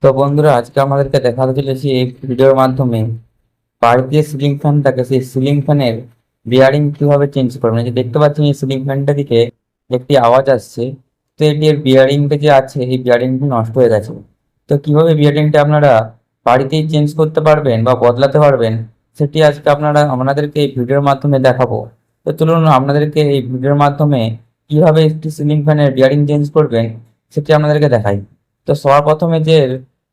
তো বন্ধুরা, আজকে আমাদেরকে দেখাতে চলেছি এই ভিডিওর মাধ্যমে বাড়িতে যে সিলিং ফ্যান থাকে সেই সিলিং ফ্যানের বিয়ারিং কিভাবে চেঞ্জ করবেন। এই যে দেখতে পাচ্ছেন এই সিলিং ফ্যানটা দিকে একটি আওয়াজ আসছে। তো এটির বিয়ারিংটা যে আছে এই বিয়ারিংটি নষ্ট হয়ে গেছে। তো কিভাবে বিয়ারিংটা আপনারা বাড়িতেই চেঞ্জ করতে পারবেন বা বদলাতে পারবেন সেটি আজকে আপনাদেরকে এই ভিডিওর মাধ্যমে দেখাবো। তো চলুন আপনাদেরকে এই ভিডিওর মাধ্যমে কিভাবে একটি সিলিং ফ্যানের বিয়ারিং চেঞ্জ করবেন সেটি আপনাদেরকে দেখাই। তো সবার প্রথমে যে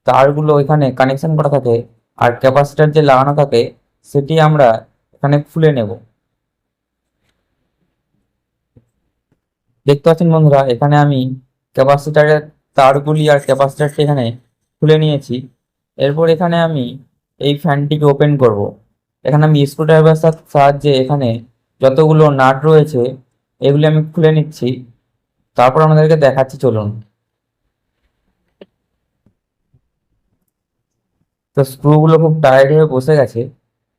তারগুলো এখানে কানেকশন করা থাকে আর ক্যাপাসিটার যে লাগানো থাকে সেটি আমরা এখানে খুলে নেব। দেখতে পাচ্ছেন বন্ধুরা, এখানে আমি ক্যাপাসিটারের তারগুলি আর ক্যাপাসিটারটি এখানে খুলে নিয়েছি। এরপর এখানে আমি এই ফ্যানটিকে ওপেন করব। এখানে আমি স্ক্রুড্রাইভার সাহায্যে এখানে যতগুলো নাট রয়েছে এগুলি আমি খুলে নিচ্ছি, তারপর আমাদেরকে দেখাচ্ছি, চলুন। তো স্ক্রুগুলো খুব টাইট হয়ে বসে গেছে,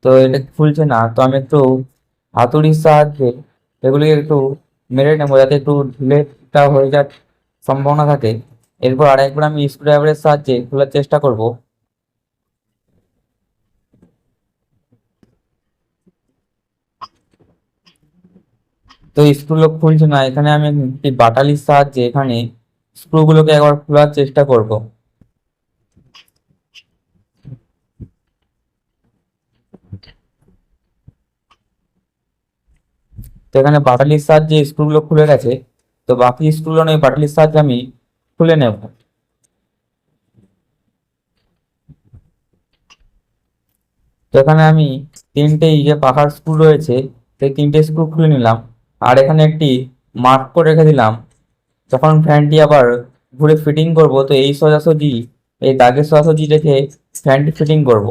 তো এটা খুলছে না। তো আমি একটু হাতুড়ির সাহায্যে এগুলিকে একটু মেরে নেবো যাতে একটু ঢিলেটা হয়ে যাওয়ার সম্ভাবনা থাকে। এরপর আরেকবার আমি স্ক্রুড্রাইভারের সাহায্যে খোলার চেষ্টা করব। তো স্ক্রুগুলো খুলছে না। এখানে আমি একটি বাটালির সাহায্যে এখানে স্ক্রুগুলোকে একবার খোলার চেষ্টা করব। তো এখানে বাটালির সাহায্যে স্ক্রুগুলো খুলে গেছে। তো বাকি স্ক্রুগুলো এই বাটালির সাহায্যে আমি খুলে নেব। তো এখানে আমি তিনটে যে পাখার স্ক্রু রয়েছে সেই তিনটে স্ক্রু খুলে নিলাম। আর এখানে একটি মার্ক করে রেখে দিলাম। যখন ফ্যানটি আবার ঘুরে ফিটিং করব তো এই সোজাসুজি এই দাগের সোজাসুজি রেখে ফ্যানটি ফিটিং করব।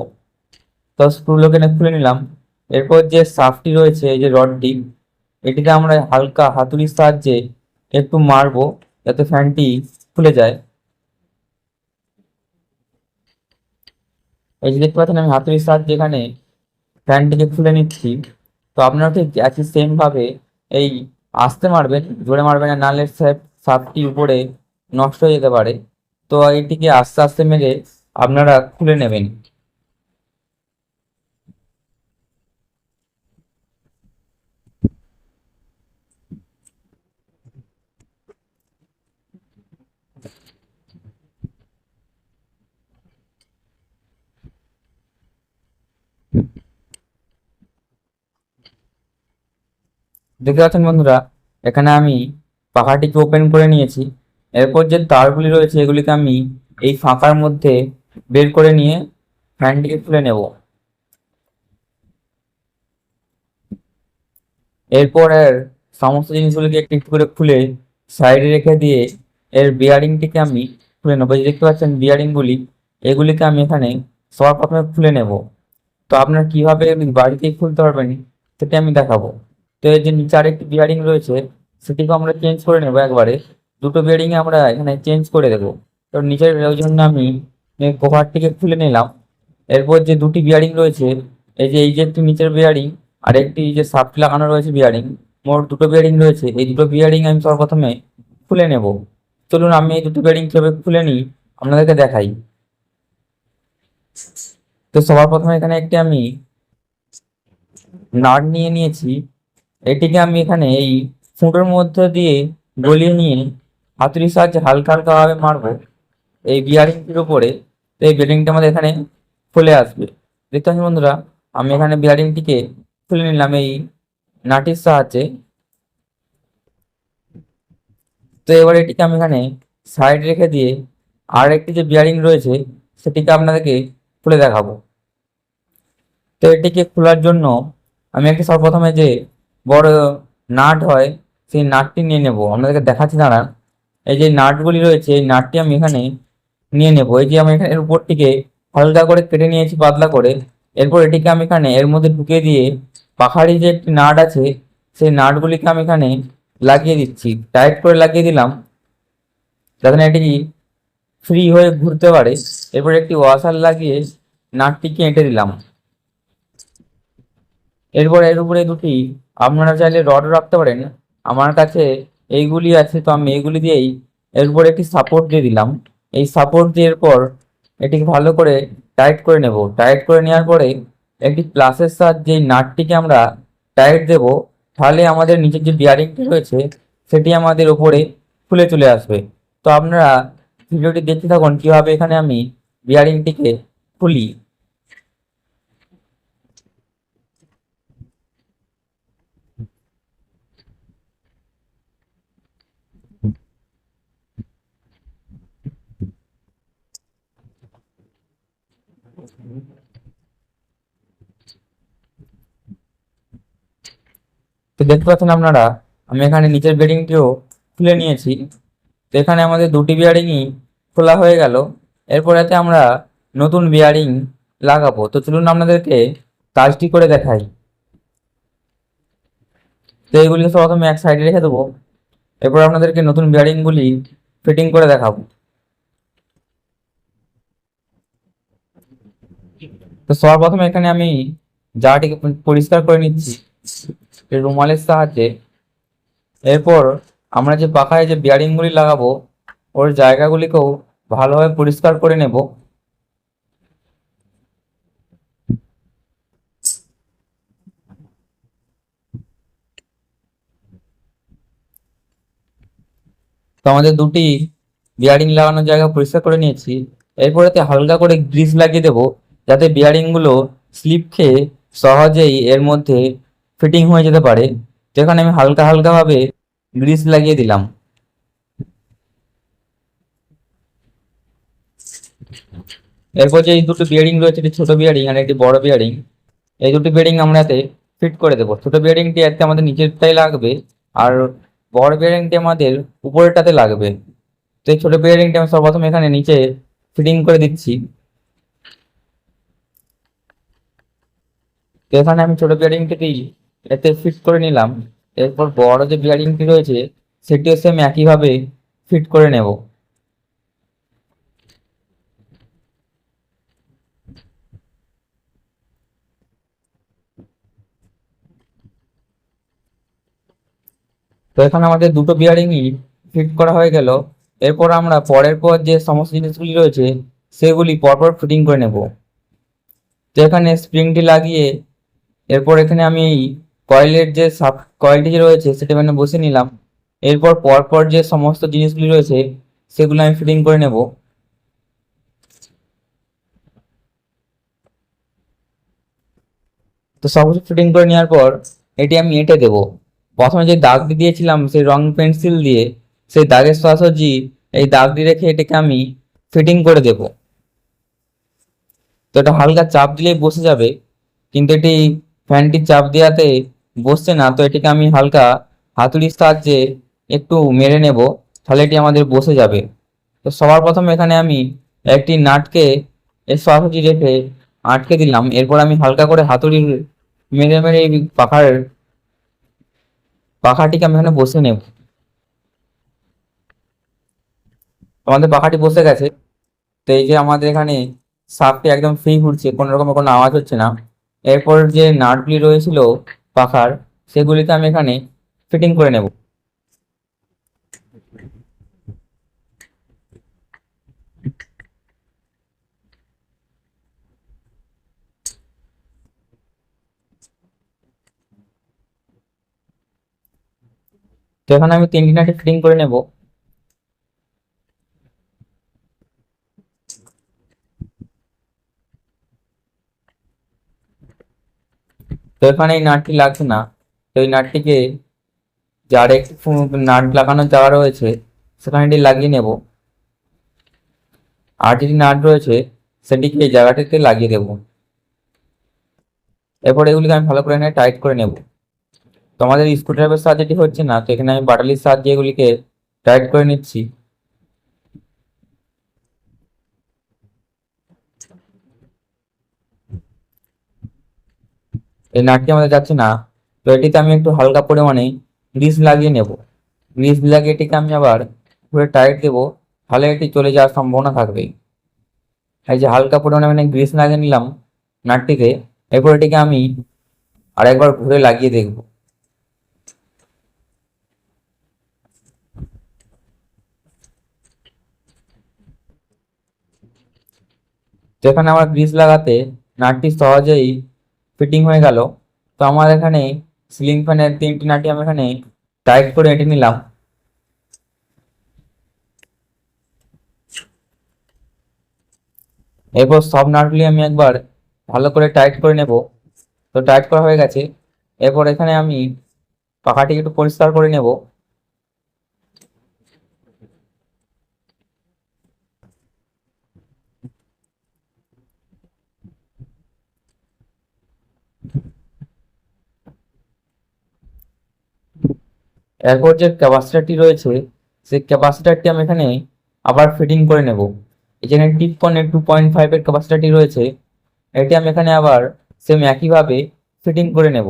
তো স্ক্রুগুলোকে খুলে নিলাম। এরপর যে শাফটটি রয়েছে, এই যে রডটি, এটিতে আমরা হালকা হাতুড়ির সাহায্যে একটু মারবো যাতে ফ্যানটি খুলে যায়। এই যে দেখতে পাচ্ছেন আমি হাতুড়ির সাহায্যে এখানে ফ্যানটিকে খুলে নিচ্ছি। তো আপনারা ঠিক একই সেম ভাবে এই আস্তে মারবেন, জোরে মারবেন না, নাহলে সাপটি উপরে নষ্ট হয়ে যেতে পারে। তো এটিকে আস্তে আস্তে মেরে আপনারা খুলে নেবেন। দেখতে পাচ্ছেন বন্ধুরা, এখানে আমি পাখাটিকে ওপেন করে নিয়েছি। এরপর যে তারগুলি রয়েছে এগুলিকে আমি এই ফাঁকার মধ্যে বের করে নিয়ে ফ্যানটিকে খুলে নেব। এরপর এর সমস্ত জিনিসগুলিকে একটু একটু করে খুলে সাইডে রেখে দিয়ে এর বিয়ারিংটিকে আমি খুলে নেবো। এই যে দেখতে পাচ্ছেন বিয়ারিংগুলি, এগুলিকে আমি এখানে সবার প্রথমে খুলে নেব। তো আপনার কিভাবে বাড়িতেই খুলতে পারবেন সেটি আমি দেখাবো। তো এই যে নিচে আরেকটি বিয়ারিং রয়েছে সেটিকে আমরা চেঞ্জ করে নেবো একবারে। দুটো বিয়ারিং আমরা এখানে চেঞ্জ করে দেবো। তো নিচের ওই জন্য আমি কভারটিকে খুলে নিলাম। এরপর যে দুটি বিয়ারিং রয়েছে, এই যে একটি নিচের বিয়ারিং আর একটি যে শাফট লাগানো রয়েছে বিয়ারিং, মোট দুটো বিয়ারিং রয়েছে। এই দুটো বিয়ারিং আমি সর্বপ্রথমে খুলে নেব। চলুন আমি এই দুটো বিয়ারিং কিভাবে খুলে নিই আপনাদেরকে দেখাই। তো সবার প্রথমে এখানে একটি আমি নাট নিয়ে নিয়েছি। এটিকে আমি এখানে এই ফুটোর মধ্যে দিয়ে গলিয়ে নিয়ে হাতুড়ির সাহায্যে হালকা হালকা ভাবে মারবো এই বিয়ারিংটির উপরে। তো এই বিয়ারিংটা আমাদের এখানে খুলে আসবে। দেখতে পাচ্ছেন বন্ধুরা, আমি এখানে বিয়ারিংটিকে খুলে নিলাম এই নাটির সাহায্যে। তো এবার এটিকে আমি এখানে সাইড রেখে দিয়ে আর একটি যে বিয়ারিং রয়েছে সেটিকে আপনাদেরকে খুলে দেখাবো। তো এটিকে খোলার জন্য আমি একটি সর্বপ্রথমে যে বড় নাট হয় সেই নাটটি নিয়ে নেব। আপনাদেরকে দেখাচ্ছি, দাঁড়ান। এই যে নাটগুলি রয়েছে এই নাটটি আমি এখানে নিয়ে নেব। এই যে আমি এখানে এর উপরটিকে হালকা করে কেটে নিয়েছি পাতলা করে। এরপর এটিকে আমি এখানে এর মধ্যে ঢুকিয়ে দিয়ে পাখাড়ি যে একটি নাট আছে সেই নাটগুলিকে আমি এখানে লাগিয়ে দিচ্ছি, টাইট করে লাগিয়ে দিলাম যাতে না এটি ফ্রি হয়ে ঘুরতে পারে। এরপর একটি ওয়াশার লাগিয়ে নাটটিকে এঁটে দিলাম। এরপর এর উপরে দুটি আপনারা চাইলে রড রাখতে পারেন। আমার কাছে এইগুলি আছে, তো আমি এইগুলি দিয়েই এর উপরে একটি সাপোর্ট দিয়ে দিলাম। এই সাপোর্ট দিয়ে এরপর এটিকে ভালো করে টাইট করে নেব। টাইট করে নেওয়ার পরে একটি প্লাসের সাহায্যে নাটটিকে আমরা টাইট দেব, তাহলে আমাদের নিচের যে বিয়ারিংটি রয়েছে সেটি আমাদের উপরে খুলে চলে আসবে। তো আপনারা ভিডিওটি দেখতে থাকুন কিভাবে এখানে আমি বিয়ারিংটিকে খুলি। তো দেখতে পাচ্ছেন আপনারা, আমি এখানে নিচের বিয়ারিংটিও খুলে নিয়েছি। তো এখানে আমাদের দুটি বিয়ারিংই খোলা হয়ে গেল। এরপরেতে আমরা নতুন বিয়ারিং লাগাবো। তো চলুন আপনাদেরকে কাজটি করে দেখাই। তো এইগুলিকে সব প্রথমে এক সাইডে রেখে দেবো। এরপর আপনাদেরকে নতুন বিয়ারিংগুলি ফিটিং করে দেখাবো। তো সবার প্রথমে এখানে আমি জায়গাটিকে পরিষ্কার করে নিচ্ছি এই রুমালের সাহায্যে। এরপর আমরা যে পাখায় যে বিয়ারিংগুলি লাগাবো ওর জায়গাগুলিকেও ভালোভাবে পরিষ্কার করে নেব। তো আমাদের দুটি বিয়ারিং লাগানোর জায়গা পরিষ্কার করে নিয়েছি। এরপরেতে হালকা করে গ্রিস লাগিয়ে দেবো, যাতে বিয়ারিং গুলো স্লিপ খেয়ে সহজেই এর মধ্যে ফিটিং হয়ে যেতে পারে। তো এখানে আমি হালকা হালকা ভাবে গ্রিস লাগিয়ে দিলাম। এরপর যে এই দুটো বিয়ারিং রয়েছে, একটি ছোট বিয়ারিং আর একটি বড় বিয়ারিং, এই দুটো বিয়ারিং আমরা এতে ফিট করে দেবো। ছোট বিয়ারিংটি আজকে আমাদের নিচেরটাই লাগবে, আর বড় বিয়ারিংটি আমাদের উপরেরটাতে লাগবে। তো এই ছোট বিয়ারিংটি আমি সর্বপ্রথম এখানে নিচে ফিটিং করে দিচ্ছি। তো এখানে আমি ছোট বিয়ারিংটি এতে ফিট করে নিলাম। এরপর বড় যে বিয়ারিংটি রয়েছে সেটিও সেম একইভাবে ফিট করে নেব। তো এখানে আমাদের দুটো বিয়ারিংই ফিট করা হয়ে গেল। এরপর আমরা পরের পর যে সমস্ত জিনিসগুলি রয়েছে সেগুলি পরপর ফিটিং করে নেব। তো এখানে স্প্রিংটি লাগিয়ে এরপর এখানে আমি এই কয়েলের যে সাব কয়েলটি যে রয়েছে সেটা মানে বসে নিলাম। এরপর পরপর যে সমস্ত জিনিসগুলি রয়েছে সেগুলো আমি ফিটিং করে নেব। তো সব কিছু ফিটিং করে নেওয়ার পর এটি আমি এঁটে দেবো। প্রথমে যে দাগটি দিয়েছিলাম সেই রং পেন্সিল দিয়ে সেই দাগের সোজাসুজি এই দাগটি রেখে এটাকে আমি ফিটিং করে দেব। তো এটা হালকা চাপ দিলেই বসে যাবে, কিন্তু এটি ফ্যানটির চাপ দেওয়াতে বসছে না। তো এটিকে আমি হালকা হাতুড়ির সাহায্যে একটু মেরে নেব, তাহলে এটি আমাদের বসে যাবে। তো সবার প্রথমে এখানে আমি একটি নাটকে এর সোজাসুজি রেখে আটকে দিলাম। এরপর আমি হালকা করে হাতুড়ি মেরে মেরে এই পাখাটিকে আমি এখানে বসে নেব। আমাদের পাখাটি বসে গেছে। তো এই যে আমাদের এখানে সাপটি একদম ফ্রি ঘুরছে, কোনো রকমের কোনো আওয়াজ হচ্ছে না। এরপর যে নাটগুলি রয়েছিল পাখার সেগুলিকে আমি এখানে ফিটিং করে নেব। তো এখানে আমি তিনটি নাটে ফিটিং করে নেব। তো এখানে এই নাটটি লাগছে না। তো এই নাটটিকে যার একটি নাট লাগানোর জায়গা রয়েছে সেখানে এটি লাগিয়ে নেব। আর যেটি নাট রয়েছে সেটিকে এই জায়গাটিতে লাগিয়ে দেবো। এরপর এগুলিকে আমি ভালো করে এখানে টাইট করে নেব। তো আমাদের স্ক্রুড্রাইভারের সাহায্যে এটি হচ্ছে না, তো এখানে আমি বাটালির সাহায্যে এগুলিকে টাইট করে নিচ্ছি। এই নাটটি আমাদের যাচ্ছে না। তো এটিতে আমি একটু হালকা পরিমাণে গ্রিস লাগিয়ে নেব। গ্রিস লাগিয়ে এটিকে আমি আবার ঘুরে টাইট দেবো, তাহলে এটি চলে যাওয়ার সম্ভাবনা থাকবে। এই যে হালকা পরিমাণে মানে গ্রিস লাগিয়ে নিলাম নাটটিতে। এরপর এটিকে আমি আরেকবার ঘুরে লাগিয়ে দেখব। তো এখানে আমার গ্রিস লাগাতে নাটটি সহজেই ফিটিং হয়ে গেল। তো আমার এখানে সিলিং ফ্যানের 3টি নাটই আমি এখানে টাইট করে এঁটে নিলাম। এরপর সব নাটগুলি আমি একবার ভালো করে টাইট করে নেব। তো টাইট করা হয়ে গেছে। এরপর এখানে আমি পাখাটিকে একটু পরিষ্কার করে নেব। এরপর যে ক্যাপাসিটারটি রয়েছে সেই ক্যাপাসিটারটি আমি এখানে আবার ফিটিং করে নেব। এখানে টিপকনের 2.5 এর ক্যাপাসিটারটি রয়েছে, এটি আমি এখানে আবার সেম একইভাবে ফিটিং করে নেব।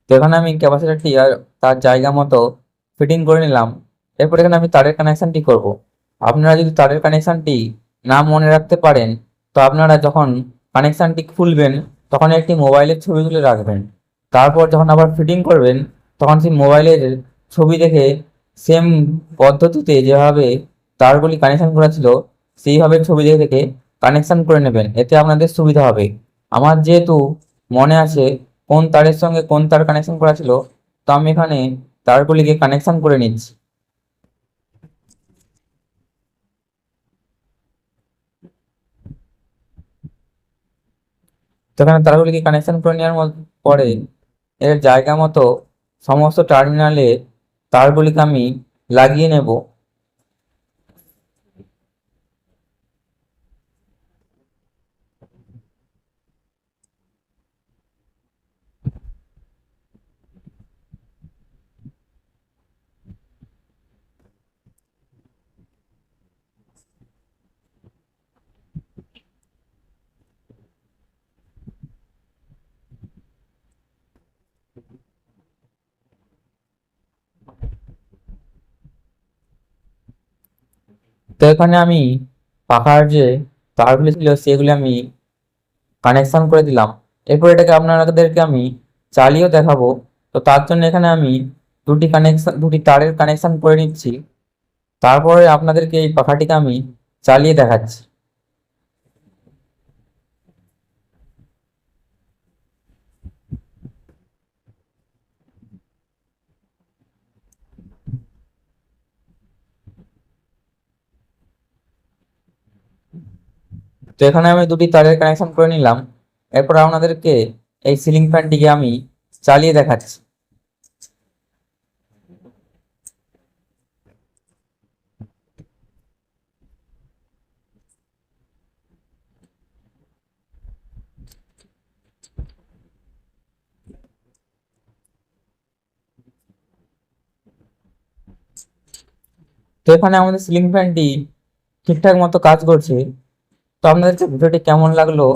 তো এখানে আমি ক্যাপাসিটারটি আর তার জায়গা মতো ফিটিং করে নিলাম। এরপর এখানে আমি তারের কানেকশনটি করব। আপনারা যদি তারের কানেকশনটি না মনে রাখতে পারেন, তো আপনারা যখন কানেকশনটি খুলবেন তখন একটি মোবাইলের ছবি তুলে রাখবেন। তারপর যখন আবার ফিটিং করবেন তখন সেই মোবাইলের ছবি দেখে সেম পদ্ধতিতে যেভাবে তারগুলি কানেকশন করা ছিল সেইভাবে ছবি দেখে দেখে কানেকশন করে নেবেন, এতে আপনাদের সুবিধা হবে। আমার যেহেতু মনে আছে কোন তারের সঙ্গে কোন তার কানেকশন করা ছিল, তো আমি এখানে তারগুলিকে কানেকশন করে নিচ্ছি। তো এখানে তারগুলিকে কানেকশন করে নেওয়ার পরে এর জায়গা মতো সমস্ত টার্মিনালে তারগুলিকে আমি লাগিয়ে নেব। তো এখানে আমি পাখার যে তারগুলি ছিল সেগুলি আমি কানেকশন করে দিলাম। এরপর এটাকে আপনাদেরকে আমি চালিয়েও দেখাবো। তো তার জন্য এখানে আমি দুটি তারের কানেকশন করে নিচ্ছি। তারপরে আপনাদেরকে এই পাখাটিকে আমি চালিয়ে দেখাচ্ছি। তো এখানে আমি দুটি তারের কানেকশন করে নিলাম। এরপর আপনাদেরকে এই সিলিং ফ্যানটিকে আমি চালিয়ে দেখাচ্ছি। তো এখানে আমাদের সিলিং ফ্যানটি ঠিকঠাক মতো কাজ করছে। তো আপনাদের ভিডিওটি কেমন লাগলো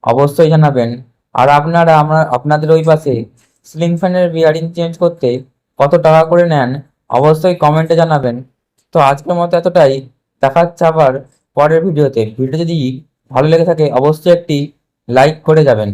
অবশ্যই জানাবেন। আর আপনারা আপনাদের ওই পাশে সিলিং ফ্যানের বিয়ারিং চেঞ্জ করতে কত টাকা করে নেন অবশ্যই কমেন্টে জানাবেন। তো আজকের মতো এতটাই, দেখা হচ্ছে আবার পরের ভিডিওতে। ভিডিও যদি ভালো লেগে থাকে অবশ্যই একটি লাইক করে যাবেন।